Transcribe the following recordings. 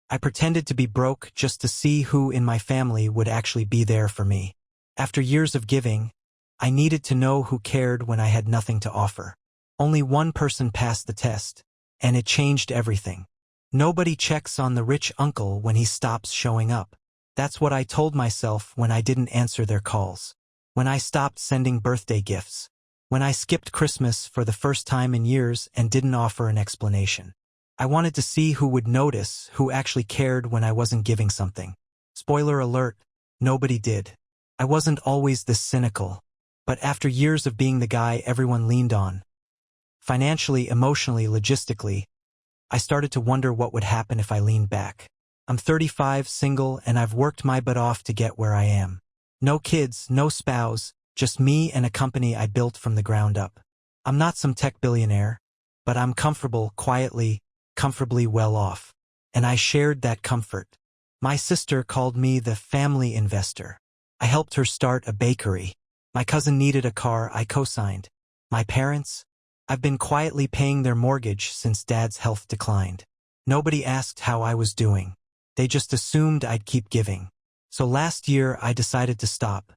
I pretended to be broke just to see who in my family would actually be there for me. After years of giving, I needed to know who cared when I had nothing to offer. Only one person passed the test, and it changed everything. Nobody checks on the rich uncle when he stops showing up. That's what I told myself when I didn't answer their calls. When I stopped sending birthday gifts. When I skipped Christmas for the first time in years and didn't offer an explanation. I wanted to see who would notice, who actually cared when I wasn't giving something. Spoiler alert, nobody did. I wasn't always this cynical, but after years of being the guy everyone leaned on, financially, emotionally, logistically, I started to wonder what would happen if I leaned back. I'm 35, single, and I've worked my butt off to get where I am. No kids, no spouse, just me and a company I built from the ground up. I'm not some tech billionaire, but I'm comfortable, comfortably well off. And I shared that comfort. My sister called me the family investor. I helped her start a bakery. My cousin needed a car, I co-signed. My parents? I've been quietly paying their mortgage since Dad's health declined. Nobody asked how I was doing. They just assumed I'd keep giving. So last year I decided to stop.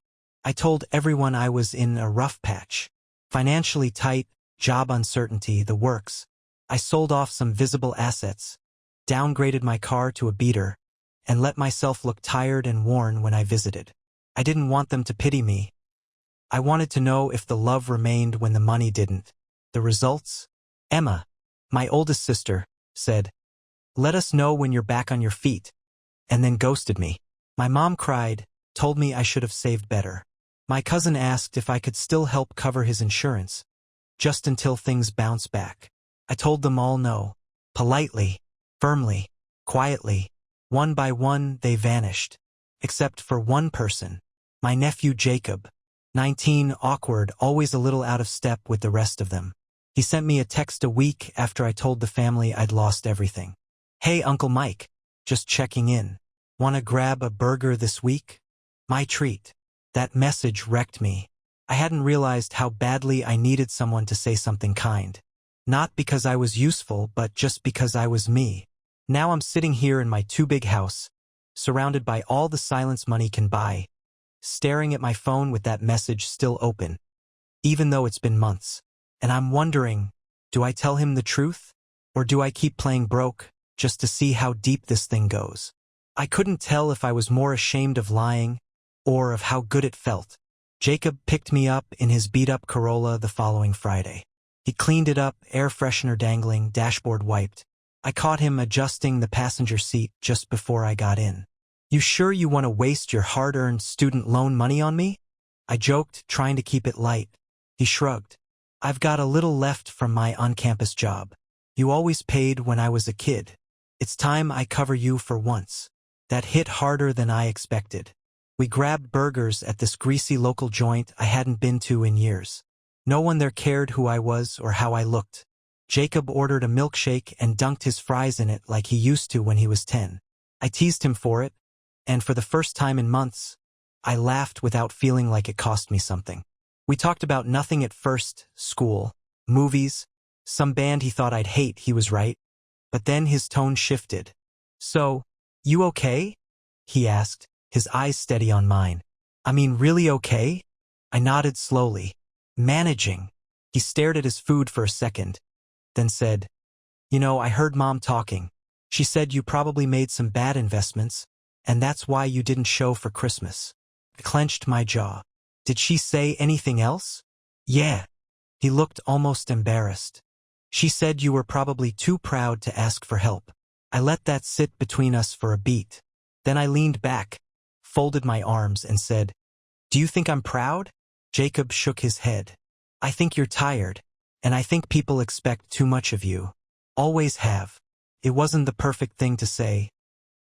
I told everyone I was in a rough patch. Financially tight, job uncertainty, the works. I sold off some visible assets, downgraded my car to a beater, and let myself look tired and worn when I visited. I didn't want them to pity me. I wanted to know if the love remained when the money didn't. The results? Emma, my oldest sister, said, "Let us know when you're back on your feet," and then ghosted me. My mom cried, told me I should have saved better. My cousin asked if I could still help cover his insurance, just until things bounce back. I told them all no. Politely, firmly, quietly. One by one, they vanished. Except for one person. My nephew Jacob. 19, awkward, always a little out of step with the rest of them. He sent me a text a week after I told the family I'd lost everything. "Hey, Uncle Mike. Just checking in. Wanna grab a burger this week? My treat." That message wrecked me. I hadn't realized how badly I needed someone to say something kind. Not because I was useful, but just because I was me. Now I'm sitting here in my too big house, surrounded by all the silence money can buy, staring at my phone with that message still open, even though it's been months. And I'm wondering, do I tell him the truth? Or do I keep playing broke, just to see how deep this thing goes? I couldn't tell if I was more ashamed of lying, or of how good it felt. Jacob picked me up in his beat-up Corolla the following Friday. He cleaned it up, air freshener dangling, dashboard wiped. I caught him adjusting the passenger seat just before I got in. "You sure you want to waste your hard-earned student loan money on me?" I joked, trying to keep it light. He shrugged. "I've got a little left from my on-campus job. You always paid when I was a kid. It's time I cover you for once." That hit harder than I expected. We grabbed burgers at this greasy local joint I hadn't been to in years. No one there cared who I was or how I looked. Jacob ordered a milkshake and dunked his fries in it like he used to when he was 10. I teased him for it, and for the first time in months, I laughed without feeling like it cost me something. We talked about nothing at first: school, movies, some band he thought I'd hate. He was right. But then his tone shifted. "So, you okay?" he asked, his eyes steady on mine. "I mean, really okay?" I nodded slowly. "Managing." He stared at his food for a second, then said, "You know, I heard Mom talking. She said you probably made some bad investments, and that's why you didn't show for Christmas." I clenched my jaw. "Did she say anything else?" "Yeah." He looked almost embarrassed. "She said you were probably too proud to ask for help." I let that sit between us for a beat. Then I leaned back, folded my arms, and said, "Do you think I'm proud?" Jacob shook his head. "I think you're tired, and I think people expect too much of you. Always have." It wasn't the perfect thing to say,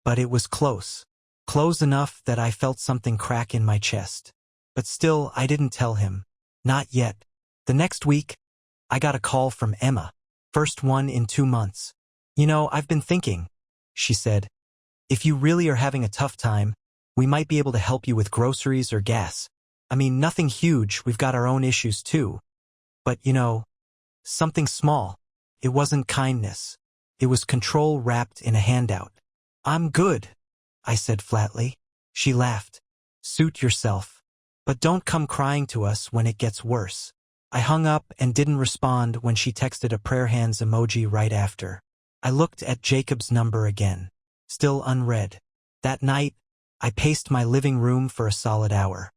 but it was close. Close enough that I felt something crack in my chest. But still, I didn't tell him. Not yet. The next week, I got a call from Emma. First one in 2 months. "You know, I've been thinking," she said. "If you really are having a tough time, we might be able to help you with groceries or gas. I mean, nothing huge, we've got our own issues too. But, you know, something small." It wasn't kindness. It was control wrapped in a handout. I'm good, I said flatly. She laughed. Suit yourself. But don't come crying to us when it gets worse. I hung up and didn't respond when she texted a prayer hands emoji right after. I looked at Jacob's number again. Still unread. That night, I paced my living room for a solid hour.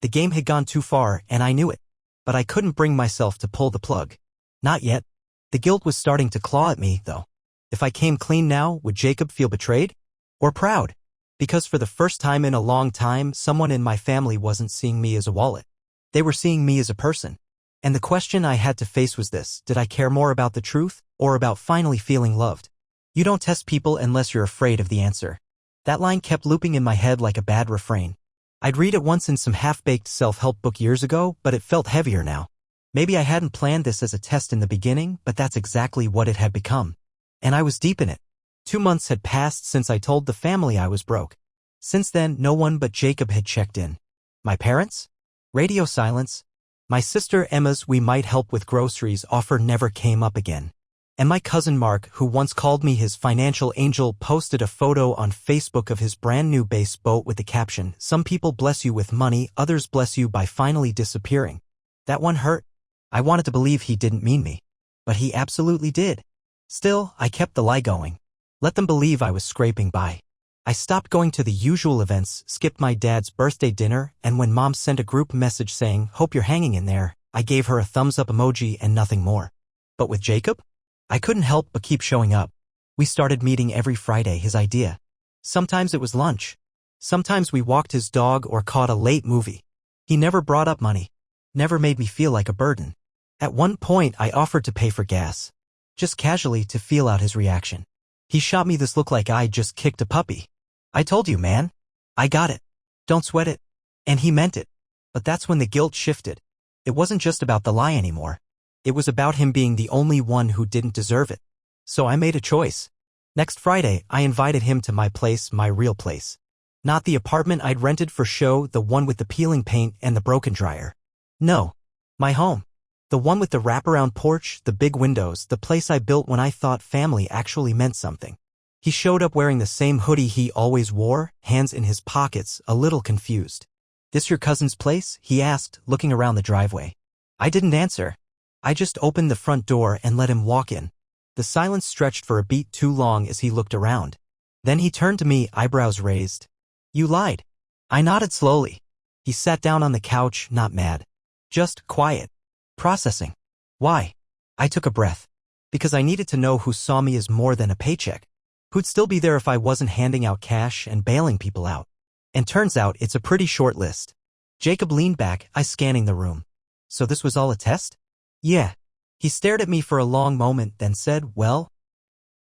The game had gone too far, and I knew it. But I couldn't bring myself to pull the plug. Not yet. The guilt was starting to claw at me, though. If I came clean now, would Jacob feel betrayed? Or proud? Because for the first time in a long time, someone in my family wasn't seeing me as a wallet. They were seeing me as a person. And the question I had to face was this: did I care more about the truth, or about finally feeling loved? You don't test people unless you're afraid of the answer. That line kept looping in my head like a bad refrain. I'd read it once in some half-baked self-help book years ago, but it felt heavier now. Maybe I hadn't planned this as a test in the beginning, but that's exactly what it had become. And I was deep in it. 2 months had passed since I told the family I was broke. Since then, no one but Jacob had checked in. My parents? Radio silence. My sister Emma's "we might help with groceries" offer never came up again. And my cousin Mark, who once called me his financial angel, posted a photo on Facebook of his brand new base boat with the caption, "Some people bless you with money, others bless you by finally disappearing." That one hurt. I wanted to believe he didn't mean me. But he absolutely did. Still, I kept the lie going. Let them believe I was scraping by. I stopped going to the usual events, skipped my dad's birthday dinner, and when Mom sent a group message saying, "Hope you're hanging in there," I gave her a thumbs up emoji and nothing more. But with Jacob? I couldn't help but keep showing up. We started meeting every Friday, his idea. Sometimes it was lunch. Sometimes we walked his dog or caught a late movie. He never brought up money. Never made me feel like a burden. At one point, I offered to pay for gas. Just casually to feel out his reaction. He shot me this look like I just kicked a puppy. "I told you, man. I got it. Don't sweat it." And he meant it. But that's when the guilt shifted. It wasn't just about the lie anymore. It was about him being the only one who didn't deserve it. So I made a choice. Next Friday, I invited him to my place, my real place. Not the apartment I'd rented for show, the one with the peeling paint and the broken dryer. No. My home. The one with the wraparound porch, the big windows, the place I built when I thought family actually meant something. He showed up wearing the same hoodie he always wore, hands in his pockets, a little confused. "This your cousin's place?" he asked, looking around the driveway. I didn't answer. I just opened the front door and let him walk in. The silence stretched for a beat too long as he looked around. Then he turned to me, eyebrows raised. "You lied." I nodded slowly. He sat down on the couch, not mad. Just quiet. Processing. Why? I took a breath. Because I needed to know who saw me as more than a paycheck. Who'd still be there if I wasn't handing out cash and bailing people out. And turns out it's a pretty short list. Jacob leaned back, eyes scanning the room. "So this was all a test?" "Yeah." He stared at me for a long moment, then said, "Well,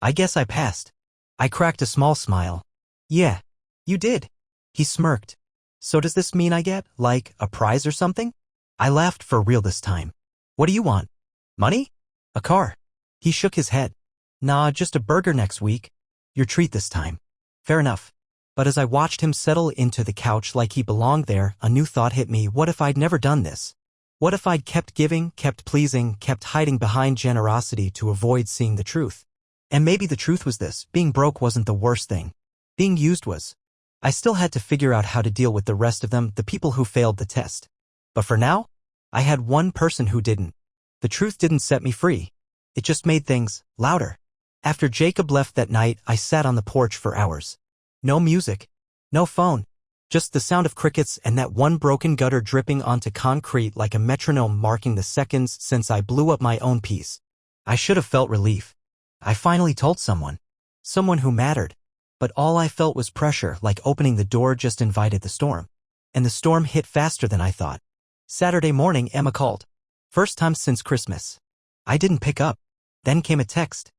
I guess I passed." I cracked a small smile. "Yeah, you did." He smirked. "So does this mean I get, like, a prize or something?" I laughed for real this time. "What do you want? Money? A car?" He shook his head. "Nah, just a burger next week. Your treat this time." Fair enough. But as I watched him settle into the couch like he belonged there, a new thought hit me. What if I'd never done this? What if I'd kept giving, kept pleasing, kept hiding behind generosity to avoid seeing the truth? And maybe the truth was this: being broke wasn't the worst thing. Being used was. I still had to figure out how to deal with the rest of them, the people who failed the test. But for now, I had one person who didn't. The truth didn't set me free. It just made things louder. After Jacob left that night, I sat on the porch for hours. No music. No phone. Just the sound of crickets and that one broken gutter dripping onto concrete like a metronome marking the seconds since I blew up my own piece. I should have felt relief. I finally told someone. Someone who mattered. But all I felt was pressure, like opening the door just invited the storm. And the storm hit faster than I thought. Saturday morning, Emma called. First time since Christmas. I didn't pick up. Then came a text.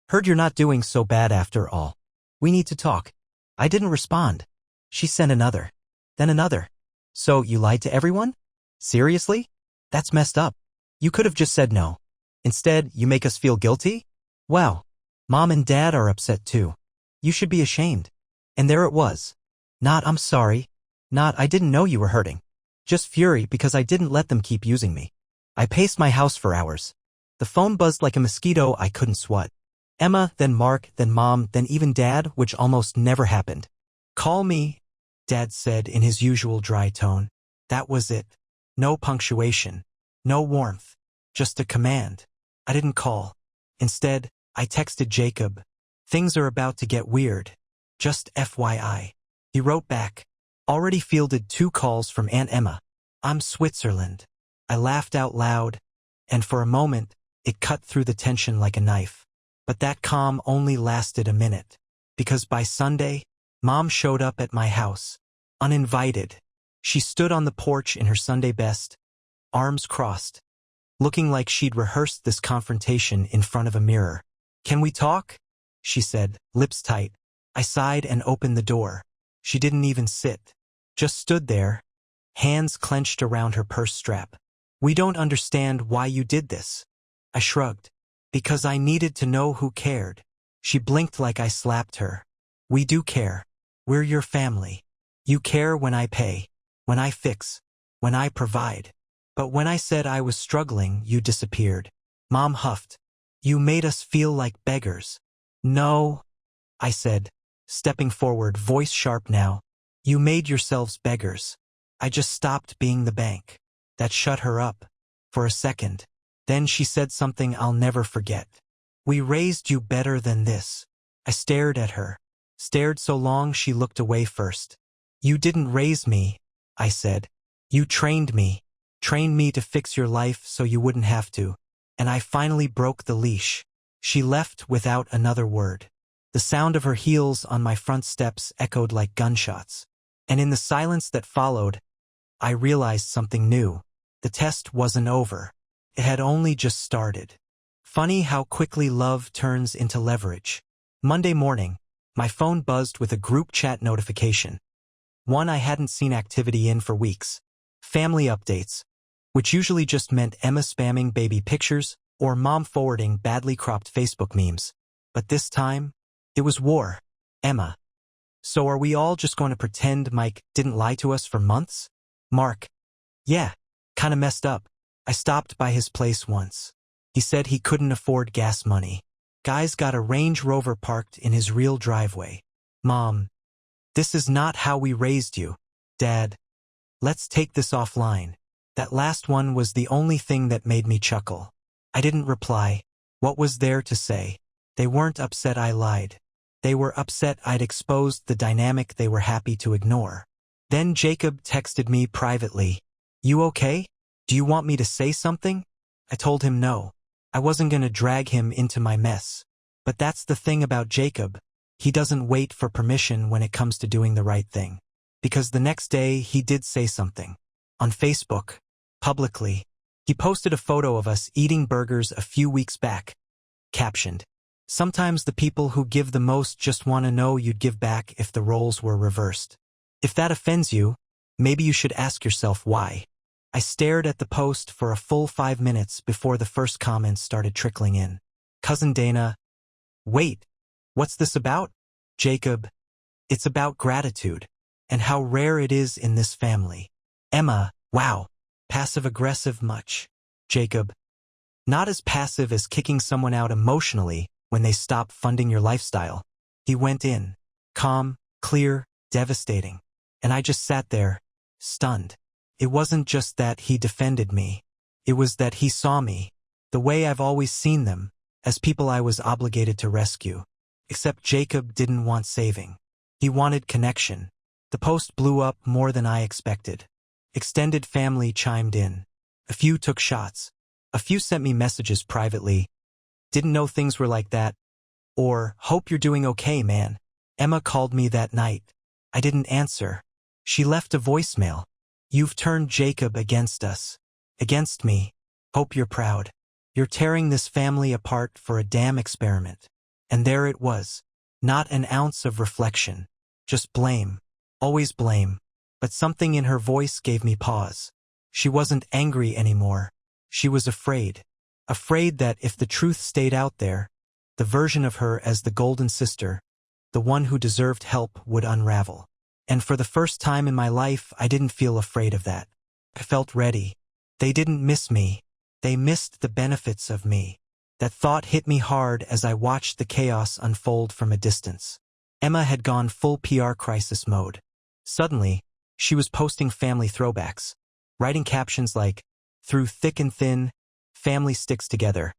"Heard you're not doing so bad after all. We need to talk." I didn't respond. She sent another. Then another. "So you lied to everyone? Seriously? That's messed up. You could have just said no. Instead, you make us feel guilty? Wow. Mom and Dad are upset too. You should be ashamed." And there it was. Not "I'm sorry." Not "I didn't know you were hurting." Just fury because I didn't let them keep using me. I paced my house for hours. The phone buzzed like a mosquito I couldn't swat. Emma, then Mark, then Mom, then even Dad, which almost never happened. Call me, Dad said in his usual dry tone. That was it. No punctuation. No warmth. Just a command. I didn't call. Instead, I texted Jacob. Things are about to get weird. Just FYI. He wrote back. Already fielded 2 calls from Aunt Emma. I'm Switzerland. I laughed out loud, and for a moment, it cut through the tension like a knife. But that calm only lasted a minute, because by Sunday, Mom showed up at my house, uninvited. She stood on the porch in her Sunday best, arms crossed, looking like she'd rehearsed this confrontation in front of a mirror. Can we talk? She said, lips tight. I sighed and opened the door. She didn't even sit, just stood there, hands clenched around her purse strap. We don't understand why you did this. I shrugged. Because I needed to know who cared. She blinked like I slapped her. We do care. We're your family. You care when I pay, when I fix, when I provide. But when I said I was struggling, you disappeared. Mom huffed. You made us feel like beggars. No, I said, stepping forward, voice sharp now. You made yourselves beggars. I just stopped being the bank. That shut her up. For a second. Then she said something I'll never forget. We raised you better than this. I stared at her. Stared so long she looked away first. You didn't raise me, I said. You trained me. Trained me to fix your life so you wouldn't have to. And I finally broke the leash. She left without another word. The sound of her heels on my front steps echoed like gunshots. And in the silence that followed, I realized something new. The test wasn't over. It had only just started. Funny how quickly love turns into leverage. Monday morning, my phone buzzed with a group chat notification. One I hadn't seen activity in for weeks. Family updates, which usually just meant Emma spamming baby pictures or Mom forwarding badly cropped Facebook memes. But this time, it was war. Emma. So are we all just going to pretend Mike didn't lie to us for months? Mark. Yeah, kinda messed up. I stopped by his place once. He said he couldn't afford gas money. Guy's got a Range Rover parked in his real driveway. Mom. This is not how we raised you. Dad. Let's take this offline. That last one was the only thing that made me chuckle. I didn't reply. What was there to say? They weren't upset I lied. They were upset I'd exposed the dynamic they were happy to ignore. Then Jacob texted me privately. You okay? Do you want me to say something? I told him no. I wasn't going to drag him into my mess. But that's the thing about Jacob. He doesn't wait for permission when it comes to doing the right thing. Because the next day he did say something. On Facebook. Publicly. He posted a photo of us eating burgers a few weeks back. Captioned. Sometimes the people who give the most just want to know you'd give back if the roles were reversed. If that offends you, maybe you should ask yourself why. I stared at the post for a full 5 minutes before the first comments started trickling in. Cousin Dana. Wait, what's this about? Jacob. It's about gratitude, and how rare it is in this family. Emma. Wow. Passive-aggressive much. Jacob. Not as passive as kicking someone out emotionally when they stop funding your lifestyle. He went in. Calm, clear, devastating. And I just sat there, stunned. It wasn't just that he defended me. It was that he saw me, the way I've always seen them, as people I was obligated to rescue. Except Jacob didn't want saving. He wanted connection. The post blew up more than I expected. Extended family chimed in. A few took shots. A few sent me messages privately. Didn't know things were like that. Or, hope you're doing okay, man. Emma called me that night. I didn't answer. She left a voicemail. You've turned Jacob against us. Against me. Hope you're proud. You're tearing this family apart for a damn experiment. And there it was. Not an ounce of reflection. Just blame. Always blame. But something in her voice gave me pause. She wasn't angry anymore. She was afraid. Afraid that if the truth stayed out there, the version of her as the golden sister, the one who deserved help, would unravel. And for the first time in my life, I didn't feel afraid of that. I felt ready. They didn't miss me. They missed the benefits of me. That thought hit me hard as I watched the chaos unfold from a distance. Emma had gone full PR crisis mode. Suddenly, she was posting family throwbacks, writing captions like, "Through thick and thin, family sticks together."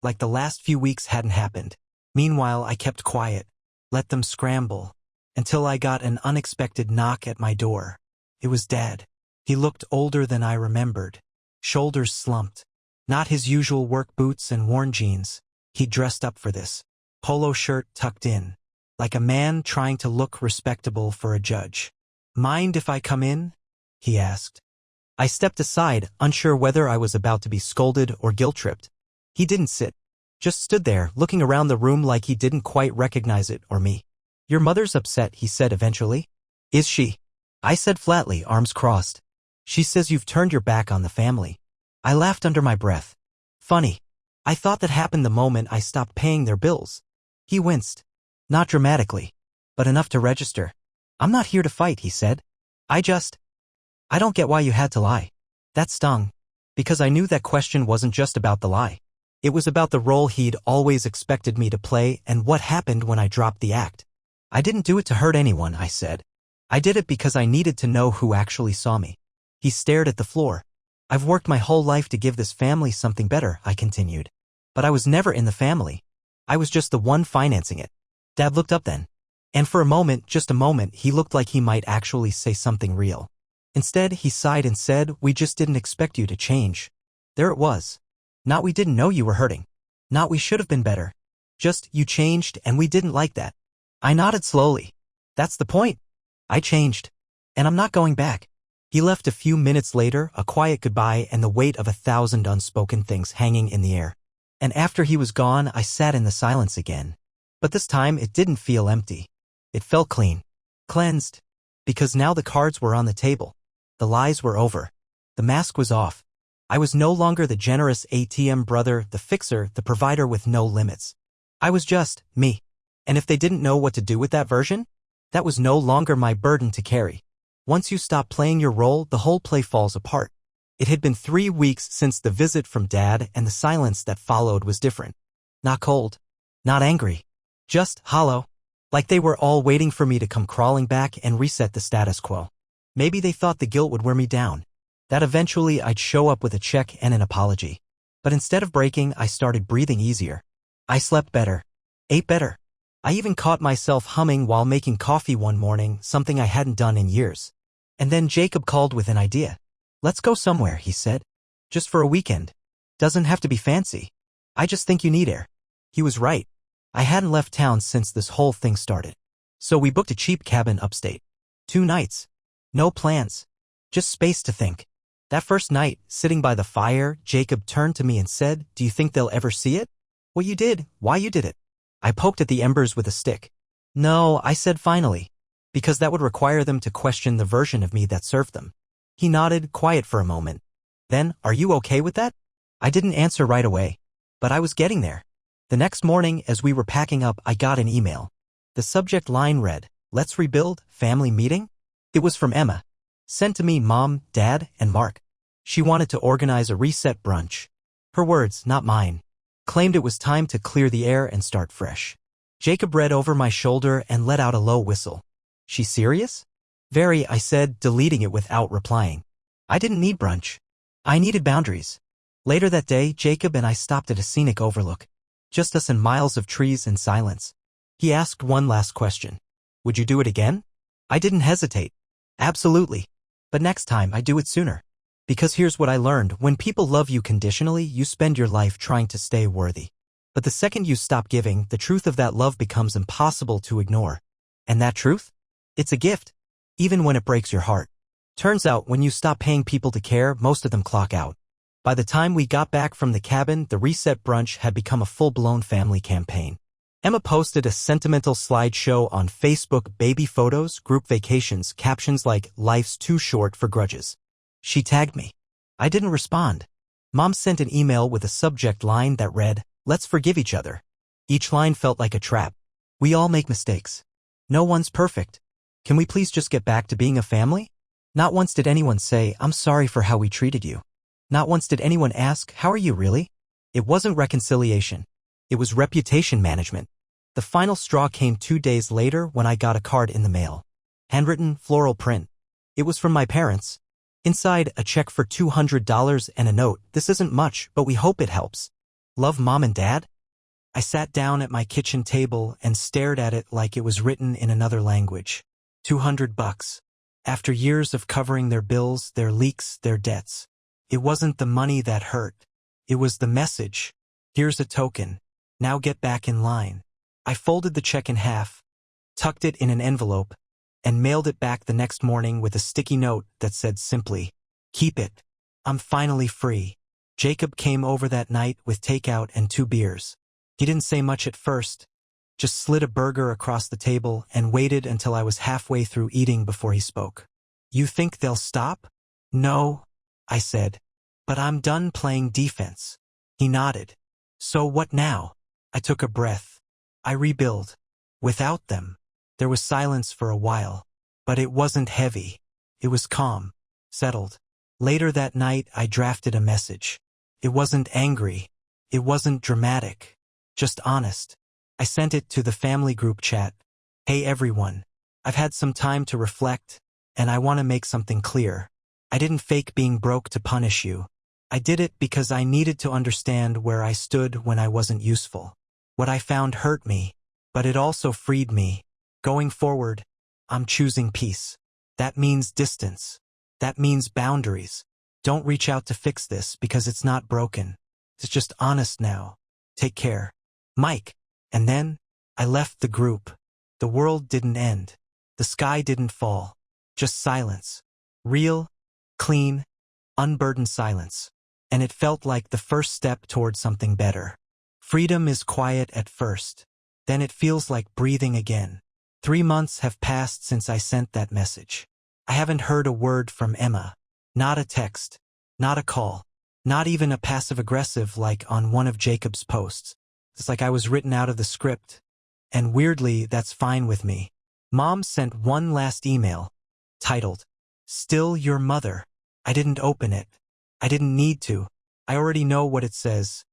Like the last few weeks hadn't happened. Meanwhile, I kept quiet, let them scramble, until I got an unexpected knock at my door. It was Dad. He looked older than I remembered, shoulders slumped. Not his usual work boots and worn jeans. He dressed up for this. Polo shirt tucked in, like a man trying to look respectable for a judge. "Mind if I come in?" he asked. I stepped aside, unsure whether I was about to be scolded or guilt-tripped. He didn't sit, just stood there, looking around the room like he didn't quite recognize it or me. "Your mother's upset," he said eventually. "Is she?" I said flatly, arms crossed. "She says you've turned your back on the family." I laughed under my breath. "Funny. I thought that happened the moment I stopped paying their bills." He winced. Not dramatically, but enough to register. "I'm not here to fight," he said. I don't get why you had to lie." That stung, because I knew that question wasn't just about the lie. It was about the role he'd always expected me to play and what happened when I dropped the act. "I didn't do it to hurt anyone," I said. "I did it because I needed to know who actually saw me." He stared at the floor. "I've worked my whole life to give this family something better," I continued. "But I was never in the family. I was just the one financing it." Dad looked up then. And for a moment, just a moment, he looked like he might actually say something real. Instead, he sighed and said, "We just didn't expect you to change." There it was. Not "we didn't know you were hurting." Not "we should have been better." Just "you changed and we didn't like that." I nodded slowly. "That's the point. I changed. And I'm not going back." He left a few minutes later, a quiet goodbye and the weight of 1,000 unspoken things hanging in the air. And after he was gone, I sat in the silence again. But this time it didn't feel empty. It felt clean. Cleansed. Because now the cards were on the table. The lies were over. The mask was off. I was no longer the generous ATM brother, the fixer, the provider with no limits. I was just me. And if they didn't know what to do with that version, that was no longer my burden to carry. Once you stop playing your role, the whole play falls apart. It had been 3 weeks since the visit from Dad, and the silence that followed was different. Not cold. Not angry. Just hollow. Like they were all waiting for me to come crawling back and reset the status quo. Maybe they thought the guilt would wear me down. That eventually I'd show up with a check and an apology. But instead of breaking, I started breathing easier. I slept better. Ate better. I even caught myself humming while making coffee one morning, something I hadn't done in years. And then Jacob called with an idea. "Let's go somewhere," he said. "Just for a weekend. Doesn't have to be fancy. I just think you need air." He was right. I hadn't left town since this whole thing started. So we booked a cheap cabin upstate. 2 nights. No plans. Just space to think. That first night, sitting by the fire, Jacob turned to me and said, "Do you think they'll ever see it? What you did, why you did it?" I poked at the embers with a stick. "No," I said finally. "Because that would require them to question the version of me that served them." He nodded, quiet for a moment. Then, "Are you okay with that?" I didn't answer right away. But I was getting there. The next morning, as we were packing up, I got an email. The subject line read, "Let's rebuild, family meeting?" It was from Emma. Sent to me, Mom, Dad, and Mark. She wanted to organize a reset brunch. Her words, not mine. Claimed it was time to clear the air and start fresh. Jacob read over my shoulder and let out a low whistle. "She serious?" "Very," I said, deleting it without replying. I didn't need brunch. I needed boundaries. Later that day, Jacob and I stopped at a scenic overlook. Just us and miles of trees and silence. He asked one last question. "Would you do it again?" I didn't hesitate. "Absolutely. But next time, I do it sooner." Because here's what I learned. When people love you conditionally, you spend your life trying to stay worthy. But the second you stop giving, the truth of that love becomes impossible to ignore. And that truth? It's a gift. Even when it breaks your heart. Turns out, when you stop paying people to care, most of them clock out. By the time we got back from the cabin, the reset brunch had become a full-blown family campaign. Emma posted a sentimental slideshow on Facebook, baby photos, group vacations, captions like, "Life's too short for grudges." She tagged me. I didn't respond. Mom sent an email with a subject line that read, "Let's forgive each other." Each line felt like a trap. We all make mistakes. No one's perfect. Can we please just get back to being a family? Not once did anyone say, "I'm sorry for how we treated you." Not once did anyone ask, "How are you really?" It wasn't reconciliation. It was reputation management. The final straw came 2 days later when I got a card in the mail. Handwritten, floral print. It was from my parents. Inside, a check for $200 and a note. This isn't much, but we hope it helps. Love, Mom and Dad? I sat down at my kitchen table and stared at it like it was written in another language. $200. After years of covering their bills, their leaks, their debts. It wasn't the money that hurt. It was the message. Here's a token. Now get back in line. I folded the check in half, tucked it in an envelope, and mailed it back the next morning with a sticky note that said simply, "Keep it. I'm finally free." Jacob came over that night with takeout and 2 beers. He didn't say much at first, just slid a burger across the table and waited until I was halfway through eating before he spoke. "You think they'll stop?" "No," I said, "but I'm done playing defense." He nodded. "So what now?" I took a breath. I rebuild. Without them. There was silence for a while, but it wasn't heavy. It was calm, settled. Later that night, I drafted a message. It wasn't angry. It wasn't dramatic. Just honest. I sent it to the family group chat. "Hey everyone. I've had some time to reflect, and I want to make something clear. I didn't fake being broke to punish you. I did it because I needed to understand where I stood when I wasn't useful. What I found hurt me, but it also freed me. Going forward, I'm choosing peace. That means distance. That means boundaries. Don't reach out to fix this because it's not broken. It's just honest now. Take care. Mike." And then, I left the group. The world didn't end. The sky didn't fall. Just silence. Real, clean, unburdened silence. And it felt like the first step toward something better. Freedom is quiet at first. Then it feels like breathing again. 3 months have passed since I sent that message. I haven't heard a word from Emma. Not a text. Not a call. Not even a passive-aggressive like on one of Jacob's posts. It's like I was written out of the script. And weirdly, that's fine with me. Mom sent one last email, titled, "Still Your Mother." I didn't open it. I didn't need to. I already know what it says.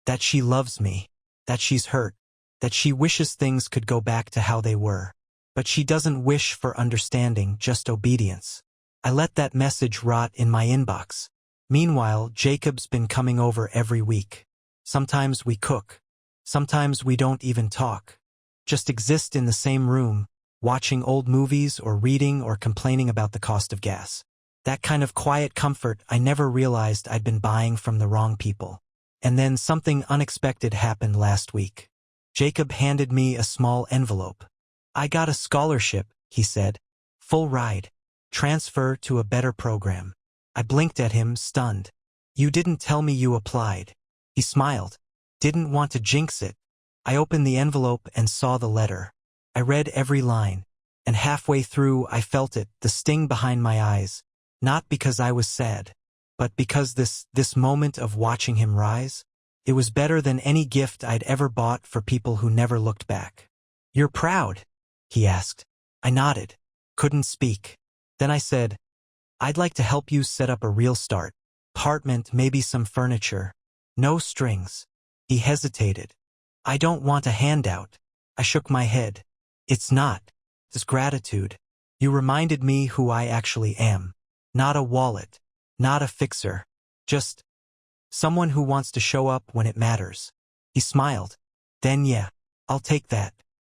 That she loves me. That she's hurt. That she wishes things could go back to how they were. But she doesn't wish for understanding, just obedience. I let that message rot in my inbox. Meanwhile, Jacob's been coming over every week. Sometimes we cook. Sometimes we don't even talk. Just exist in the same room, watching old movies or reading or complaining about the cost of gas. That kind of quiet comfort I never realized I'd been buying from the wrong people. And then something unexpected happened last week. Jacob handed me a small envelope. "I got a scholarship," he said. "Full ride. Transfer to a better program." I blinked at him, stunned. "You didn't tell me you applied." He smiled. Didn't want to jinx it. I opened the envelope and saw the letter. I read every line, and halfway through I felt it, the sting behind my eyes. Not because I was sad, but because this moment of watching him rise, it was better than any gift I'd ever bought for people who never looked back. "You're proud?" he asked. I nodded. Couldn't speak. Then I said, "I'd like to help you set up a real start. Apartment, maybe some furniture. No strings." He hesitated. "I don't want a handout." I shook my head. "It's not. It's gratitude. You reminded me who I actually am. Not a wallet. Not a fixer. Just someone who wants to show up when it matters." He smiled. "Then yeah, I'll take that."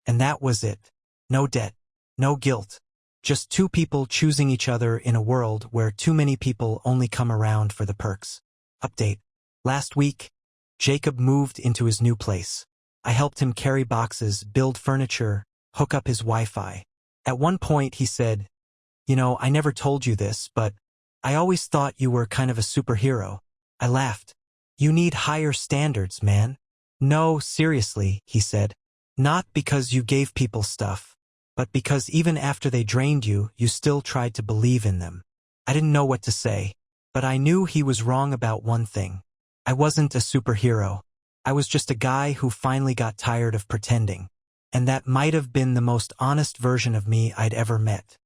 And that was it. No debt. No guilt. Just 2 people choosing each other in a world where too many people only come around for the perks. Update. Last week, Jacob moved into his new place. I helped him carry boxes, build furniture, hook up his Wi-Fi. At one point he said, "You know, I never told you this, but I always thought you were kind of a superhero." I laughed. "You need higher standards, man." "No, seriously," he said. "Not because you gave people stuff, but because even after they drained you, you still tried to believe in them." I didn't know what to say, but I knew he was wrong about one thing. I wasn't a superhero. I was just a guy who finally got tired of pretending. And that might have been the most honest version of me I'd ever met.